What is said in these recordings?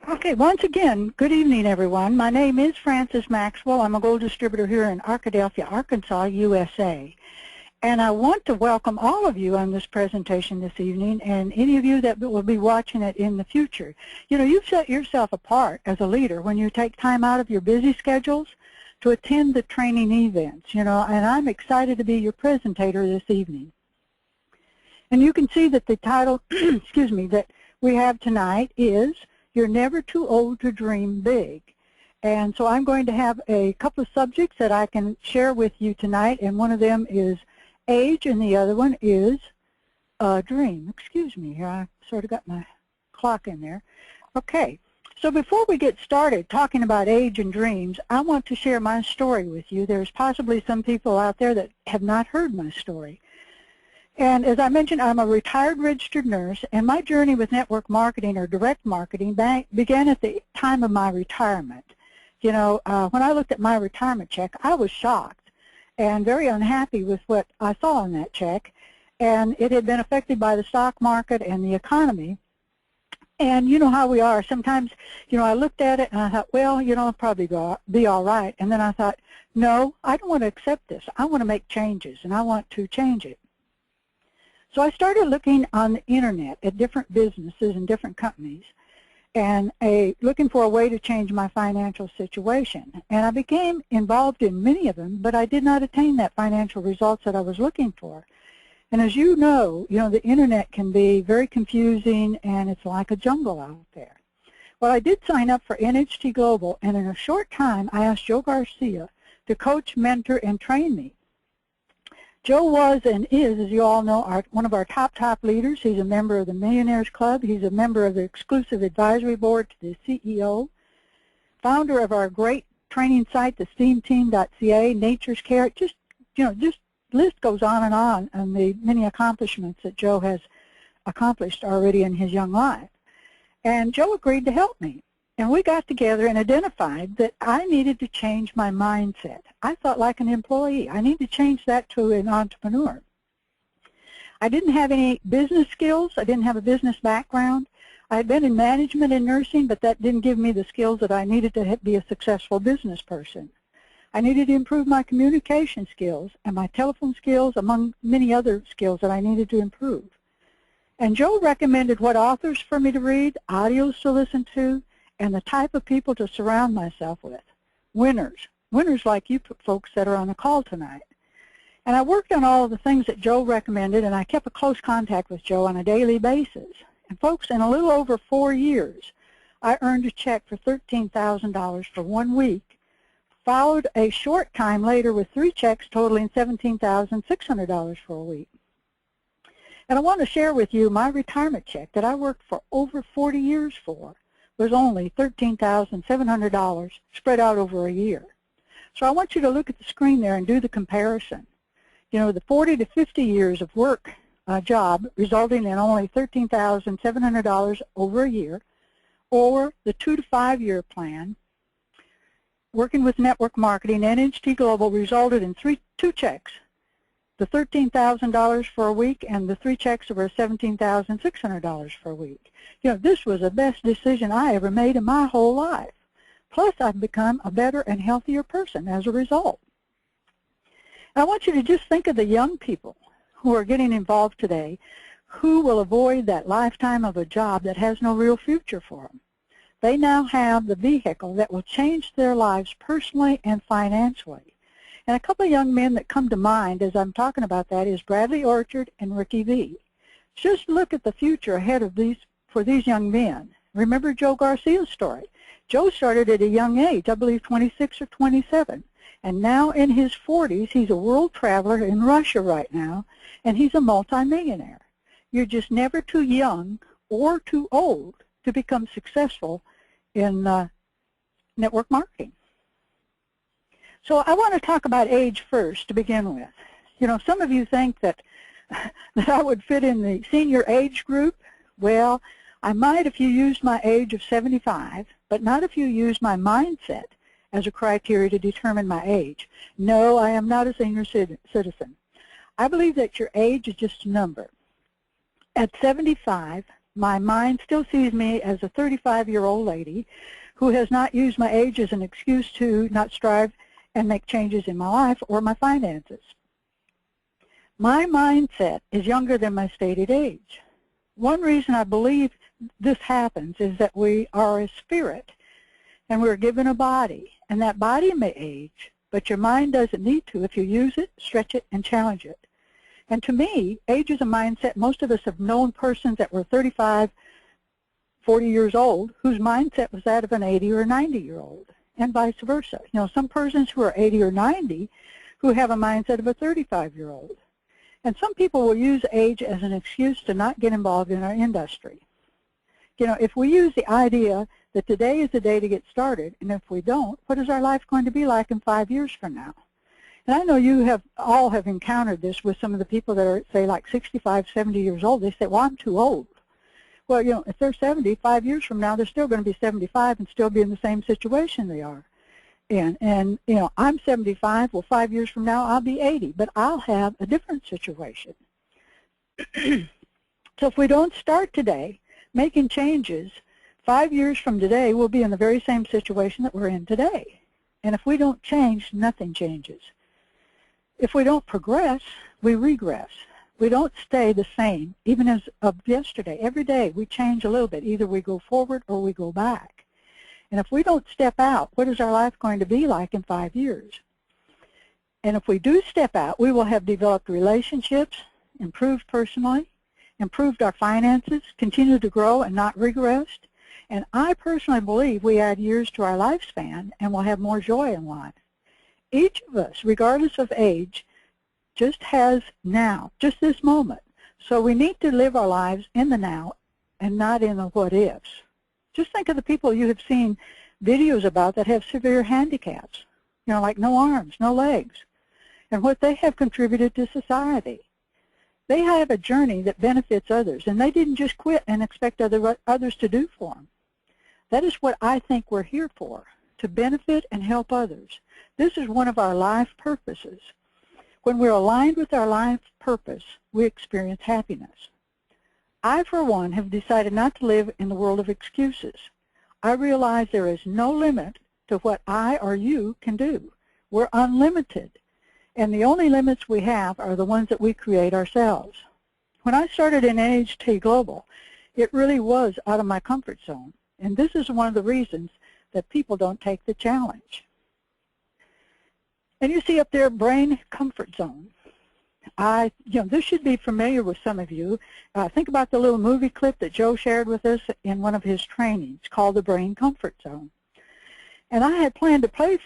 Okay, once again, good evening, everyone. My name is Frances Maxwell. I'm a gold distributor here in Arkadelphia, Arkansas, USA. And I want to welcome all of you on this presentation this evening and any of you that will be watching it in the future. You know, you've set yourself apart as a leader when you take time out of your busy schedules to attend the training events, you know, and I'm excited to be your presentator this evening. And you can see that the title, excuse me, that we have tonight is You're Never Too Old to Dream Big. And so I'm going to have a couple of subjects that I can share with you tonight, and one of them is age, and the other one is dream. Excuse me here, I sort of got my clock in there. Okay, so before we get started talking about age and dreams, I want to share my story with you. There's possibly some people out there that have not heard my story. And as I mentioned, I'm a retired registered nurse, and my journey with network marketing or direct marketing began at the time of my retirement. You know, when I looked at my retirement check, I was shocked and very unhappy with what I saw on that check. And it had been affected by the stock market and the economy. And you know how we are. Sometimes, you know, I looked at it and I thought, well, you know, I'll probably be all right. And then I thought, no, I don't want to accept this. I want to make changes, and I want to change it. So I started looking on the internet at different businesses and different companies and looking for a way to change my financial situation. And I became involved in many of them, but I did not attain that financial results that I was looking for. And as you know, the internet can be very confusing, and it's like a jungle out there. Well, I did sign up for NHT Global, and in a short time, I asked Joe Garcia to coach, mentor, and train me. Joe was and is, as you all know, one of our top leaders. He's a member of the Millionaires Club. He's a member of the exclusive advisory board to the CEO, founder of our great training site, the STEAMteam.ca, Nature's Care. Just list goes on the many accomplishments that Joe has accomplished already in his young life. And Joe agreed to help me. And we got together and identified that I needed to change my mindset. I thought like an employee. I need to change that to an entrepreneur. I didn't have any business skills. I didn't have a business background. I had been in management and nursing, but that didn't give me the skills that I needed to be a successful business person. I needed to improve my communication skills and my telephone skills, among many other skills that I needed to improve. And Joe recommended what authors for me to read, audios to listen to, and the type of people to surround myself with. Winners like you folks that are on the call tonight. And I worked on all of the things that Joe recommended, and I kept a close contact with Joe on a daily basis. And folks, in a little over 4 years, I earned a check for $13,000 for 1 week, followed a short time later with 3 checks totaling $17,600 for a week. And I want to share with you my retirement check that I worked for over 40 years for was only $13,700 spread out over a year. So I want you to look at the screen there and do the comparison. You know, the 40 to 50 years of work job resulting in only $13,700 over a year, or the 2 to 5 year plan working with network marketing. NHT Global resulted in 2 checks, the $13,000 for a week and the 3 checks that were $17,600 for a week. This was the best decision I ever made in my whole life. Plus, I've become a better and healthier person as a result. And I want you to just think of the young people who are getting involved today who will avoid that lifetime of a job that has no real future for them. They now have the vehicle that will change their lives personally and financially. And a couple of young men that come to mind as I'm talking about that is Bradley Orchard and Ricky V. Just look at the future ahead of for these young men. Remember Joe Garcia's story. Joe started at a young age, I believe 26 or 27, and now in his 40s, he's a world traveler in Russia right now, and he's a multimillionaire. You're just never too young or too old to become successful in network marketing. So I want to talk about age first to begin with. Some of you think that I would fit in the senior age group. Well, I might if you used my age of 75, but not if you used my mindset as a criteria to determine my age. No, I am not a senior citizen. I believe that your age is just a number. At 75, My mind still sees me as a 35-year-old lady who has not used my age as an excuse to not strive and make changes in my life or my finances. My mindset is younger than my stated age. One reason I believe this happens is that we are a spirit and we're given a body, and that body may age, but your mind doesn't need to if you use it, stretch it, and challenge it. And to me, age is a mindset. Most of us have known persons that were 35, 40 years old whose mindset was that of an 80 or 90-year-old, and vice versa. You know, some persons who are 80 or 90 who have a mindset of a 35-year-old. And some people will use age as an excuse to not get involved in our industry. You know, if we use the idea that today is the day to get started, and if we don't, what is our life going to be like in 5 years from now? And I know you all have encountered this with some of the people that are, say, like 65, 70 years old. They say, well, I'm too old. Well, you know, if they're 70, 5 years from now, they're still going to be 75 and still be in the same situation they are in. And, you know, I'm 75. Well, 5 years from now, I'll be 80. But I'll have a different situation. So if we don't start today making changes, 5 years from today, we'll be in the very same situation that we're in today. And if we don't change, nothing changes. If we don't progress, we regress. We don't stay the same, even as of yesterday. Every day we change a little bit. Either we go forward or we go back. And if we don't step out, what is our life going to be like in 5 years? And if we do step out, we will have developed relationships, improved personally, improved our finances, continue to grow and not regressed. And I personally believe we add years to our lifespan and will have more joy in life. Each of us, regardless of age, just has now, just this moment. So we need to live our lives in the now and not in the what-ifs. Just think of the people you have seen videos about that have severe handicaps, you know, like no arms, no legs, and what they have contributed to society. They have a journey that benefits others, and they didn't just quit and expect others to do for them. That is what I think we're here for, to benefit and help others. This is one of our life purposes. When we're aligned with our life purpose, we experience happiness. I, for one, have decided not to live in the world of excuses. I realize there is no limit to what I or you can do. We're unlimited, and the only limits we have are the ones that we create ourselves. When I started in NHT Global, it really was out of my comfort zone, and this is one of the reasons that people don't take the challenge. And you see up there, brain comfort zone. This should be familiar with some of you. Think about the little movie clip that Joe shared with us in one of his trainings called the Brain Comfort Zone. And I had planned to play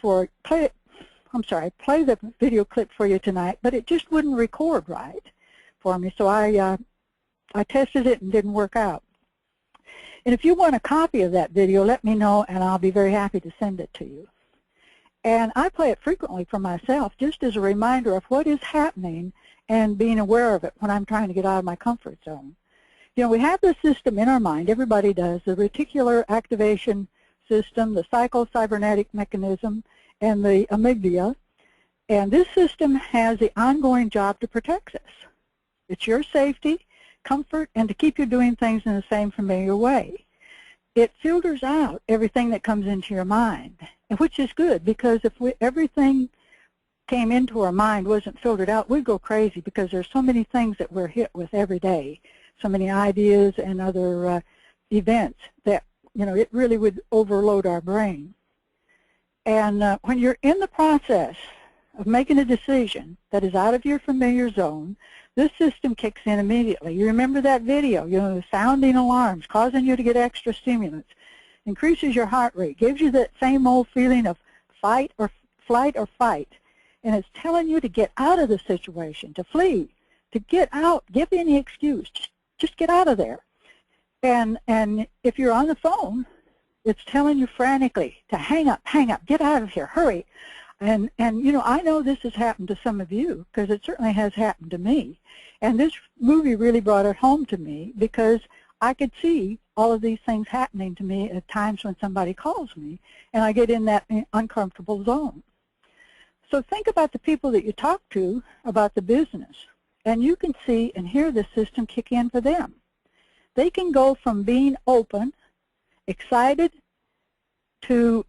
the video clip for you tonight, but it just wouldn't record right for me. So I tested it and didn't work out. And if you want a copy of that video, let me know, and I'll be very happy to send it to you. And I play it frequently for myself, just as a reminder of what is happening and being aware of it when I'm trying to get out of my comfort zone. You know, we have this system in our mind, everybody does, the reticular activation system, the psychocybernetic mechanism, and the amygdala. And this system has the ongoing job to protect us. It's your safety, comfort, and to keep you doing things in the same familiar way. It filters out everything that comes into your mind, which is good, because if everything came into our mind wasn't filtered out, we'd go crazy, because there's so many things that we're hit with every day, so many ideas and other events that, you know, it really would overload our brain. And when you're in the process of making a decision that is out of your familiar zone, this system kicks in immediately. You remember that video, you know, the sounding alarms, causing you to get extra stimulants, increases your heart rate, gives you that same old feeling of flight or fight, and it's telling you to get out of the situation, to flee, to get out, give any excuse, just get out of there. And if you're on the phone, it's telling you frantically to hang up, get out of here, hurry. And you know, I know this has happened to some of you, because it certainly has happened to me. And this movie really brought it home to me, because I could see all of these things happening to me at times when somebody calls me, and I get in that uncomfortable zone. So think about the people that you talk to about the business, and you can see and hear the system kick in for them. they can go from being open, excited, to,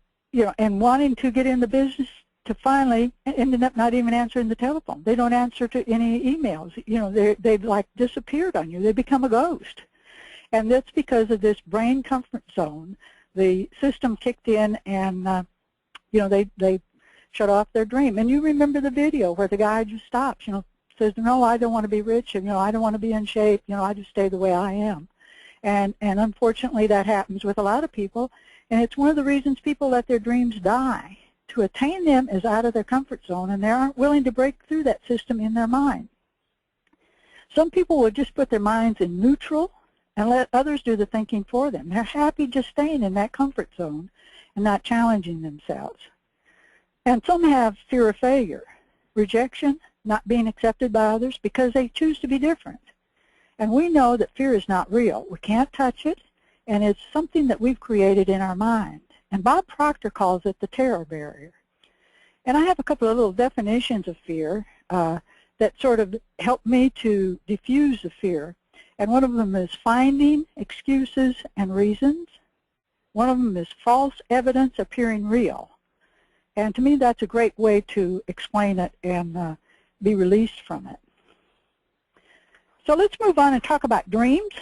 and wanting to get in the business, to finally ending up not even answering the telephone. They don't answer to any emails. They've like disappeared on you. They become a ghost. And that's because of this brain comfort zone. The system kicked in and, they shut off their dream. And you remember the video where the guy just stops, says, no, I don't want to be rich, and, I don't want to be in shape, I just stay the way I am. And unfortunately that happens with a lot of people, and it's one of the reasons people let their dreams die. To attain them is out of their comfort zone, and they aren't willing to break through that system in their mind. Some people will just put their minds in neutral and let others do the thinking for them. They're happy just staying in that comfort zone and not challenging themselves. And some have fear of failure, rejection, not being accepted by others because they choose to be different. And we know that fear is not real. We can't touch it, and it's something that we've created in our mind. And Bob Proctor calls it the terror barrier. And I have a couple of little definitions of fear that sort of help me to diffuse the fear. And one of them is finding excuses and reasons. One of them is false evidence appearing real. And to me, that's a great way to explain it and be released from it. So let's move on and talk about dreams.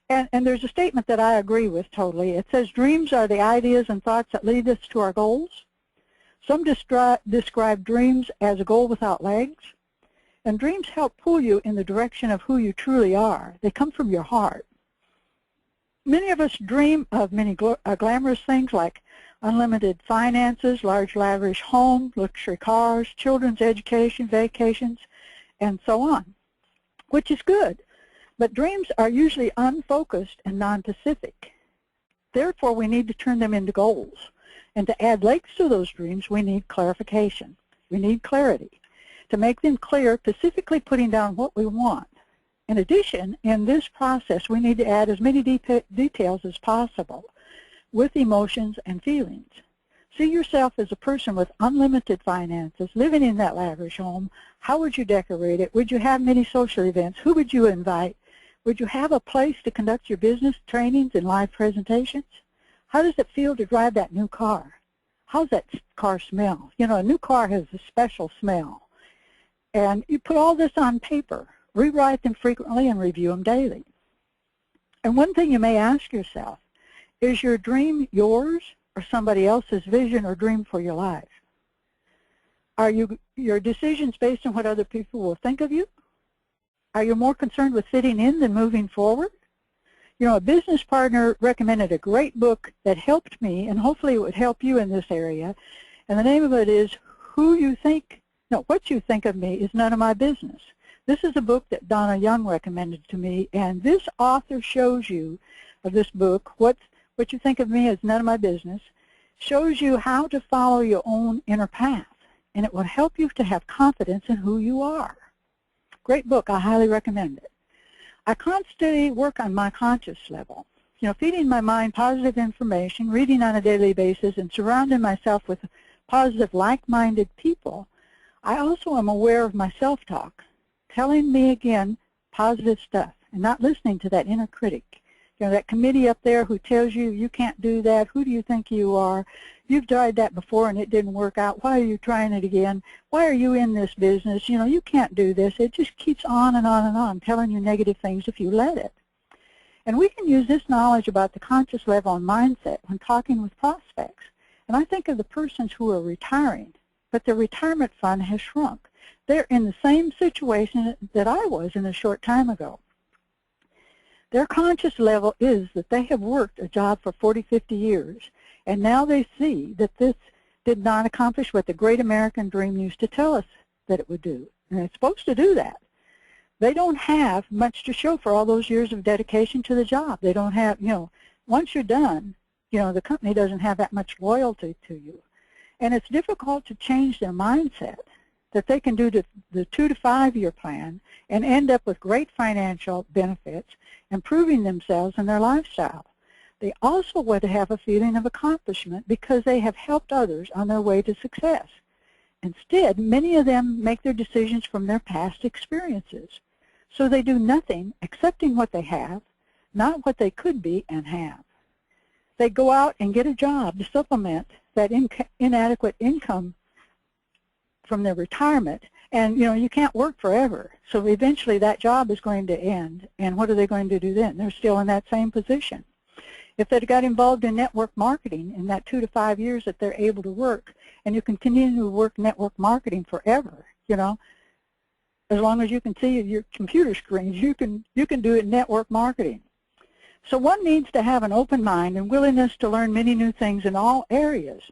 And there's a statement that I agree with totally. It says dreams are the ideas and thoughts that lead us to our goals. Some describe dreams as a goal without legs. And dreams help pull you in the direction of who you truly are. They come from your heart. Many of us dream of many glamorous things like unlimited finances, large lavish homes, luxury cars, children's education, vacations, and so on, which is good. But dreams are usually unfocused and non-specific. Therefore, we need to turn them into goals. And to add legs to those dreams, we need clarification. We need clarity. To make them clear, specifically putting down what we want. In addition, in this process, we need to add as many details as possible with emotions and feelings. See yourself as a person with unlimited finances, living in that lavish home. How would you decorate it? Would you have many social events? Who would you invite? Would you have a place to conduct your business trainings and live presentations? How does it feel to drive that new car? How's that car smell? A new car has a special smell. And you put all this on paper, rewrite them frequently, and review them daily. And one thing you may ask yourself, is your dream yours or somebody else's vision or dream for your life? Are your decisions based on what other people will think of you? Are you more concerned with fitting in than moving forward? A business partner recommended a great book that helped me, and hopefully it would help you in this area. And the name of it is What You Think of Me Is None of My Business. This is a book that Donna Young recommended to me, and this author shows you of this book, What You Think of Me Is None of My Business, shows you how to follow your own inner path, and it will help you to have confidence in who you are. Great book. I highly recommend it. I constantly work on my conscious level, feeding my mind positive information, reading on a daily basis, and surrounding myself with positive, like-minded people. I also am aware of my self-talk, telling me again positive stuff and not listening to that inner critic. That committee up there who tells you, you can't do that, who do you think you are? You've tried that before and it didn't work out. Why are you trying it again? Why are you in this business? You can't do this. It just keeps on and on and on, telling you negative things if you let it. And we can use this knowledge about the conscious level and mindset when talking with prospects. And I think of the persons who are retiring, but their retirement fund has shrunk. They're in the same situation that I was in a short time ago. Their conscious level is that they have worked a job for 40, 50 years, and now they see that this did not accomplish what the great American dream used to tell us that it would do. And it's supposed to do that. They don't have much to show for all those years of dedication to the job. They don't have, once you're done, the company doesn't have that much loyalty to you. And it's difficult to change their mindset that they can do the 2 to 5 year plan and end up with great financial benefits, improving themselves and their lifestyle. They also want to have a feeling of accomplishment because they have helped others on their way to success. Instead, many of them make their decisions from their past experiences. So they do nothing accepting what they have, not what they could be and have. They go out and get a job to supplement that inadequate income from their retirement. And, you can't work forever. So eventually that job is going to end. And what are they going to do then? They're still in that same position. If they got involved in network marketing in that 2 to 5 years that they're able to work, and you continue to work network marketing forever, as long as you can see your computer screens, you can do it in network marketing. So one needs to have an open mind and willingness to learn many new things in all areas.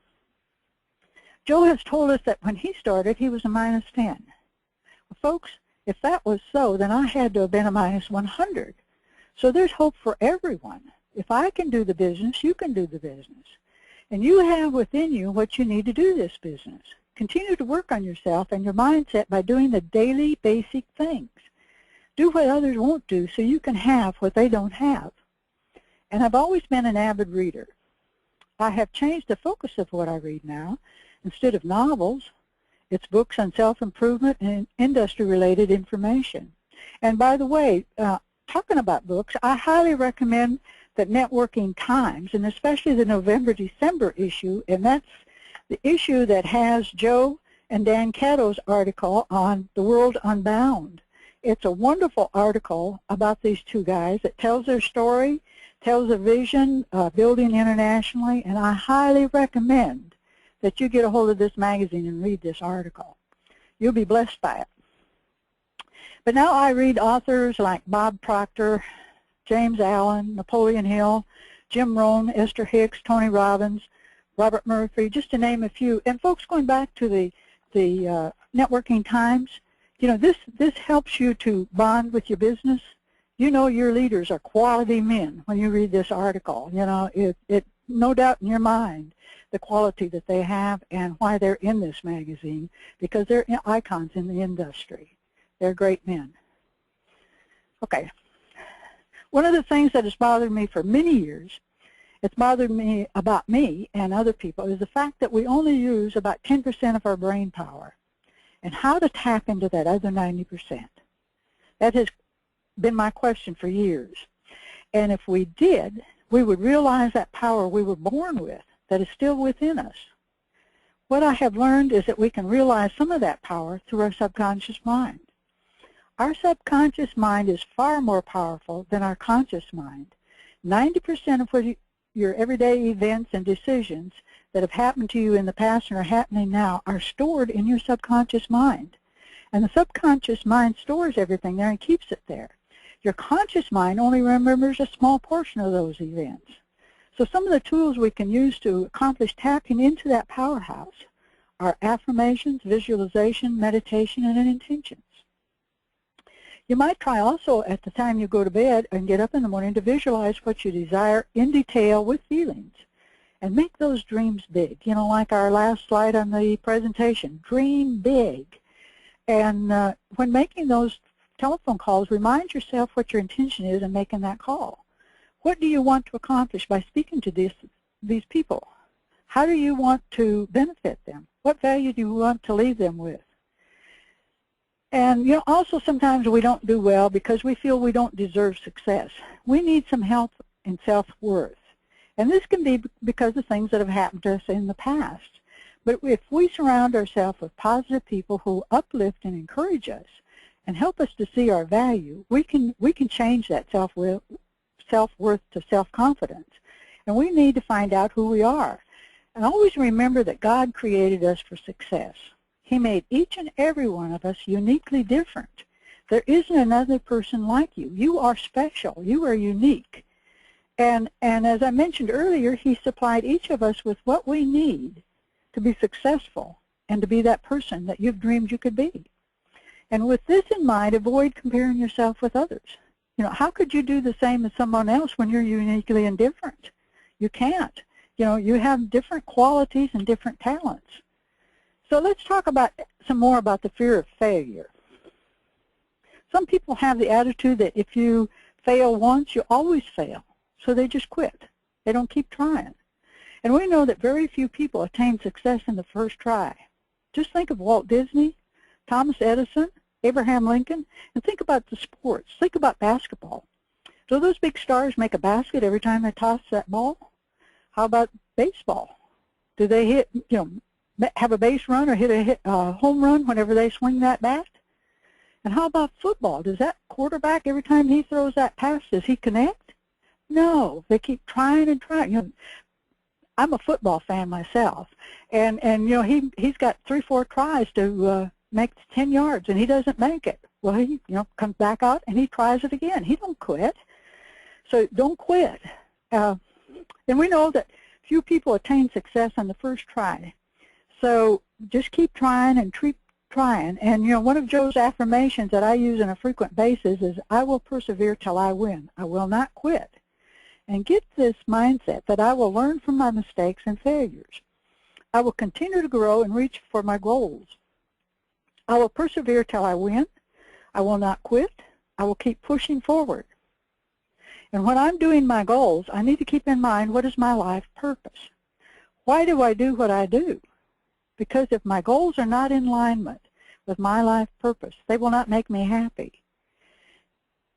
Joe has told us that when he started, he was a -10. Well, folks, if that was so, then I had to have been a -100. So there's hope for everyone. If I can do the business, you can do the business. And you have within you what you need to do this business. Continue to work on yourself and your mindset by doing the daily basic things. Do what others won't do so you can have what they don't have. And I've always been an avid reader. I have changed the focus of what I read now. Instead of novels, it's books on self-improvement and industry-related information. And by the way, talking about books, I highly recommend the Networking Times, and especially the November-December issue, and that's the issue that has Joe and Dan Cato's article on The World Unbound. It's a wonderful article about these two guys that tells their story, tells a vision, building internationally, and I highly recommend that you get a hold of this magazine and read this article. You'll be blessed by it. But now I read authors like Bob Proctor, James Allen, Napoleon Hill, Jim Rohn, Esther Hicks, Tony Robbins, Robert Murphy, just to name a few. And folks, going back to the Networking Times, this helps you to bond with your business. Your leaders are quality men when you read this article. It no doubt in your mind the quality that they have and why they're in this magazine, because they're icons in the industry. They're great men. Okay. One of the things that has bothered me for many years, it's bothered me about me and other people, is the fact that we only use about 10% of our brain power, and how to tap into that other 90%. That has been my question for years. And if we did, we would realize that power we were born with that is still within us. What I have learned is that we can realize some of that power through our subconscious mind. Our subconscious mind is far more powerful than our conscious mind. 90% of what your everyday events and decisions that have happened to you in the past and are happening now are stored in your subconscious mind. And the subconscious mind stores everything there and keeps it there. Your conscious mind only remembers a small portion of those events. So some of the tools we can use to accomplish tapping into that powerhouse are affirmations, visualization, meditation, and intentions. You might try also at the time you go to bed and get up in the morning to visualize what you desire in detail with feelings. And make those dreams big. Like our last slide on the presentation, dream big. And when making those telephone calls, remind yourself what your intention is in making that call. What do you want to accomplish by speaking to these people? How do you want to benefit them? What value do you want to leave them with? And also sometimes we don't do well because we feel we don't deserve success. We need some help in self-worth. And this can be because of things that have happened to us in the past. But if we surround ourselves with positive people who uplift and encourage us and help us to see our value, we can change that self-worth to self-confidence. And we need to find out who we are. And always remember that God created us for success. He made each and every one of us uniquely different. There isn't another person like you. You are special. You are unique. And as I mentioned earlier, He supplied each of us with what we need to be successful and to be that person that you've dreamed you could be. And with this in mind, avoid comparing yourself with others. How could you do the same as someone else when you're uniquely indifferent? You can't. You have different qualities and different talents. So let's talk about some more about the fear of failure. Some people have the attitude that if you fail once, you always fail. So they just quit. They don't keep trying. And we know that very few people attain success in the first try. Just think of Walt Disney, Thomas Edison, Abraham Lincoln, and think about the sports. Think about basketball. Do those big stars make a basket every time they toss that ball? How about baseball? Do they hit, have a base run or hit a home run whenever they swing that bat? And how about football? Does that quarterback, every time he throws that pass, does he connect? No, they keep trying and trying. I'm a football fan myself, and he's got 3-4 tries to make 10 yards, and he doesn't make it. Well, he comes back out and he tries it again. He don't quit. So don't quit. And we know that few people attain success on the first try. So just keep trying and keep trying. And one of Joe's affirmations that I use on a frequent basis is, I will persevere till I win. I will not quit. And get this mindset that I will learn from my mistakes and failures. I will continue to grow and reach for my goals. I will persevere till I win. I will not quit. I will keep pushing forward. And when I'm doing my goals, I need to keep in mind, what is my life purpose? Why do I do what I do? Because if my goals are not in alignment with my life purpose, they will not make me happy.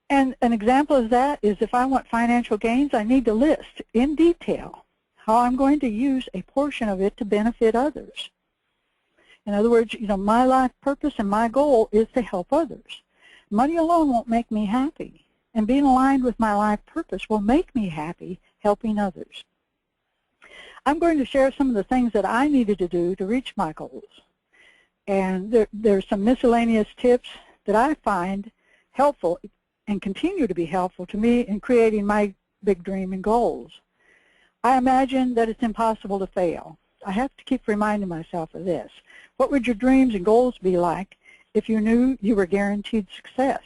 And an example of that is, if I want financial gains, I need to list in detail how I'm going to use a portion of it to benefit others. In other words, my life purpose and my goal is to help others. Money alone won't make me happy, and being aligned with my life purpose will make me happy helping others. I'm going to share some of the things that I needed to do to reach my goals. And there's some miscellaneous tips that I find helpful and continue to be helpful to me in creating my big dream and goals. I imagine that it's impossible to fail. I have to keep reminding myself of this. What would your dreams and goals be like if you knew you were guaranteed success?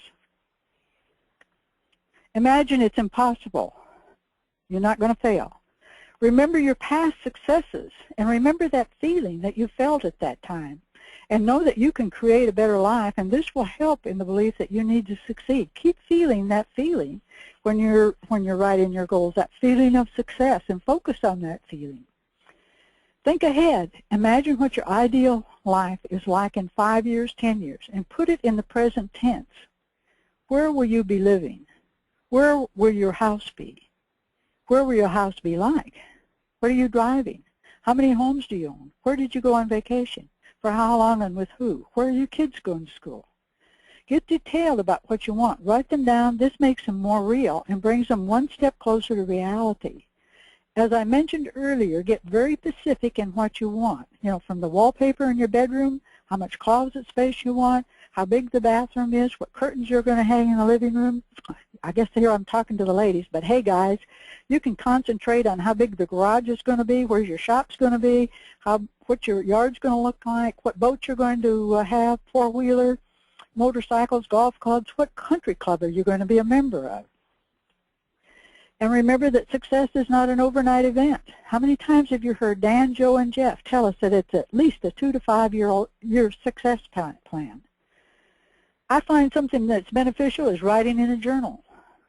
Imagine it's impossible. You're not going to fail. Remember your past successes, and remember that feeling that you felt at that time. And know that you can create a better life, and this will help in the belief that you need to succeed. Keep feeling that feeling when you're writing your goals, that feeling of success, and focus on that feeling. Think ahead. Imagine what your ideal life is like in 5 years, 10 years, and put it in the present tense. Where will you be living? Where will your house be? Where will your house be like? What are you driving? How many homes do you own? Where did you go on vacation? For how long and with who? Where are your kids going to school? Get detailed about what you want. Write them down. This makes them more real and brings them one step closer to reality. As I mentioned earlier, get very specific in what you want. From the wallpaper in your bedroom, how much closet space you want, how big the bathroom is, what curtains you're going to hang in the living room. I guess here I'm talking to the ladies, but hey guys, you can concentrate on how big the garage is going to be, where your shop's going to be, what your yard's going to look like, what boat you're going to have, four-wheeler, motorcycles, golf clubs, what country club are you going to be a member of. And remember that success is not an overnight event. How many times have you heard Dan, Joe, and Jeff tell us that it's at least a 2 to 5 year success plan? I find something that's beneficial is writing in a journal,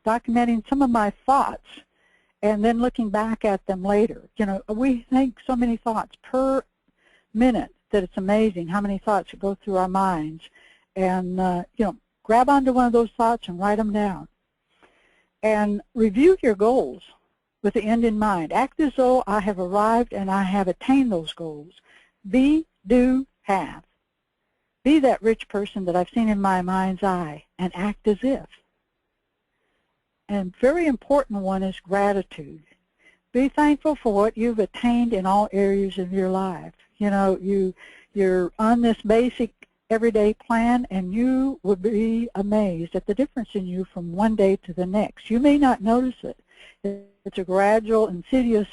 documenting some of my thoughts, and then looking back at them later. We think so many thoughts per minute that it's amazing how many thoughts go through our minds. And, grab onto one of those thoughts and write them down. And review your goals with the end in mind. Act as though I have arrived and I have attained those goals. Be, do, have. Be that rich person that I've seen in my mind's eye, and act as if. And very important one is gratitude. Be thankful for what you've attained in all areas of your life. You're on this basic everyday plan, and you would be amazed at the difference in you from one day to the next. You may not notice it. It's a gradual, insidious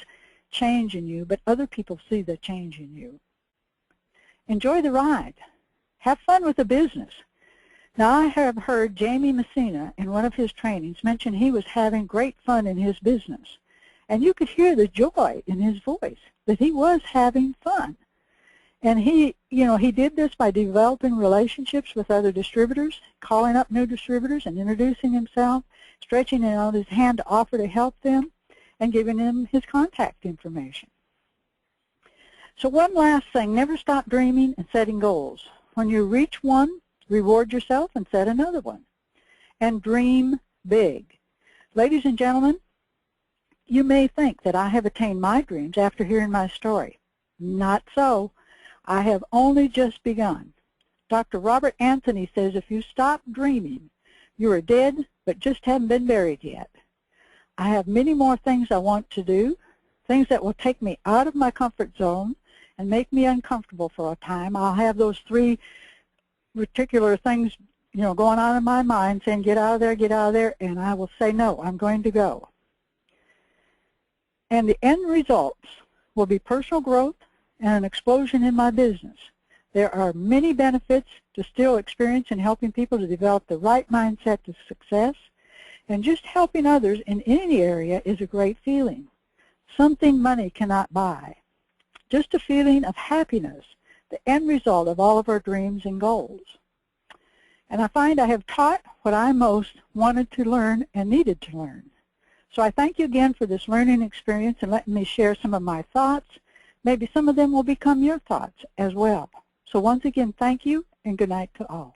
change in you, but other people see the change in you. Enjoy the ride. Have fun with the business. Now, I have heard Jamie Messina in one of his trainings mention he was having great fun in his business. And you could hear the joy in his voice that he was having fun. And he did this by developing relationships with other distributors, calling up new distributors and introducing himself, stretching out his hand to offer to help them, and giving them his contact information. So one last thing, never stop dreaming and setting goals. When you reach one, reward yourself and set another one. And dream big. Ladies and gentlemen, you may think that I have attained my dreams after hearing my story. Not so. I have only just begun. Dr. Robert Anthony says if you stop dreaming, you are dead but just haven't been buried yet. I have many more things I want to do, things that will take me out of my comfort zone and make me uncomfortable for a time. I'll have those 3 particular things, going on in my mind saying get out of there, and I will say no, I'm going to go. And the end results will be personal growth and an explosion in my business. There are many benefits to still experience in helping people to develop the right mindset to success, and just helping others in any area is a great feeling. Something money cannot buy. Just a feeling of happiness, the end result of all of our dreams and goals. And I find I have taught what I most wanted to learn and needed to learn. So I thank you again for this learning experience and letting me share some of my thoughts. Maybe some of them will become your thoughts as well. So once again, thank you and good night to all.